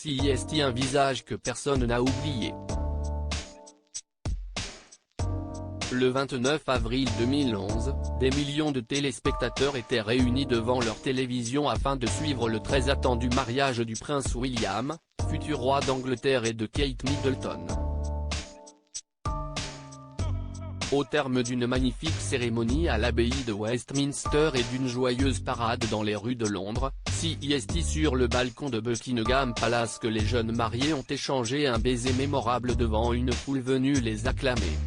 CIST, un visage que personne n'a oublié. Le 29 avril 2011, des millions de téléspectateurs étaient réunis devant leur télévision afin de suivre le très attendu mariage du prince William, futur roi d'Angleterre, et de Kate Middleton. Au terme d'une magnifique cérémonie à l'abbaye de Westminster et d'une joyeuse parade dans les rues de Londres, CIST sur le balcon de Buckingham Palace, que les jeunes mariés ont échangé un baiser mémorable devant une foule venue les acclamer.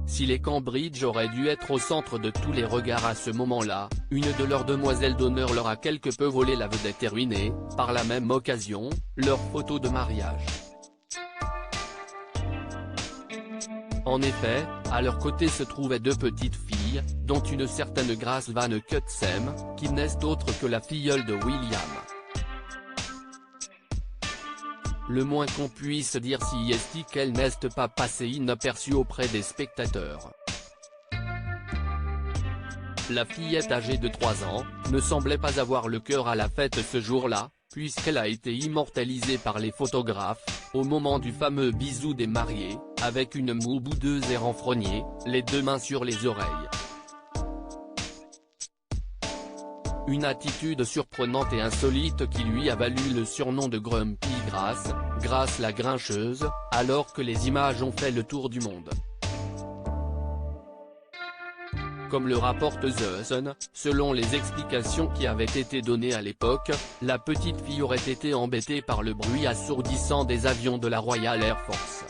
Si les Cambridge auraient dû être au centre de tous les regards à ce moment-là, une de leurs demoiselles d'honneur leur a quelque peu volé la vedette et ruiné, par la même occasion, leur photo de mariage. En effet, à leur côté se trouvaient deux petites filles, dont une certaine Grace Van Cutsem, qui n'est autre que la filleule de William. Le moins qu'on puisse dire CIST qu'elle n'est pas passée inaperçue auprès des spectateurs. La fillette âgée de 3 ans, ne semblait pas avoir le cœur à la fête ce jour-là, puisqu'elle a été immortalisée par les photographes, au moment du fameux bisou des mariés, avec une moue boudeuse et renfrognée, les deux mains sur les oreilles. Une attitude surprenante et insolite qui lui a valu le surnom de Grumpy Grace, Grace la grincheuse, alors que les images ont fait le tour du monde. Comme le rapporte The Sun, selon les explications qui avaient été données à l'époque, la petite fille aurait été embêtée par le bruit assourdissant des avions de la Royal Air Force.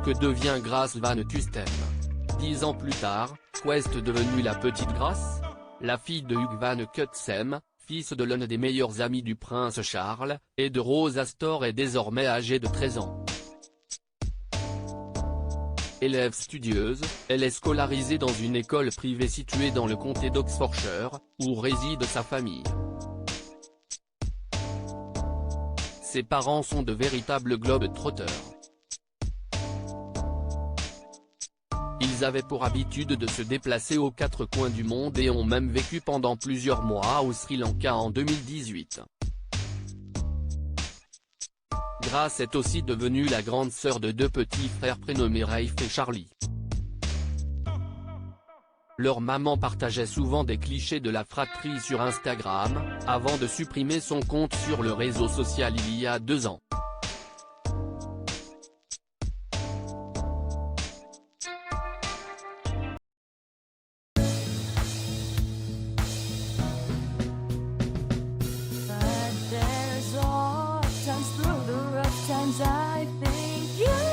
Que devient Grace Van Cutsem? 10 ans plus tard, qu'est devenue la petite Grace? La fille de Hugh Van Cutsem, fils de l'un des meilleurs amis du prince Charles, et de Rose Astor, est désormais âgée de 13 ans. Élève studieuse, elle est scolarisée dans une école privée située dans le comté d'Oxfordshire, où réside sa famille. Ses parents sont de véritables globe-trotters. Ils avaient pour habitude de se déplacer aux quatre coins du monde et ont même vécu pendant plusieurs mois au Sri Lanka en 2018. Grace est aussi devenue la grande sœur de deux petits frères prénommés Rafe et Charlie. Leur maman partageait souvent des clichés de la fratrie sur Instagram, avant de supprimer son compte sur le réseau social il y a 2 ans. I think you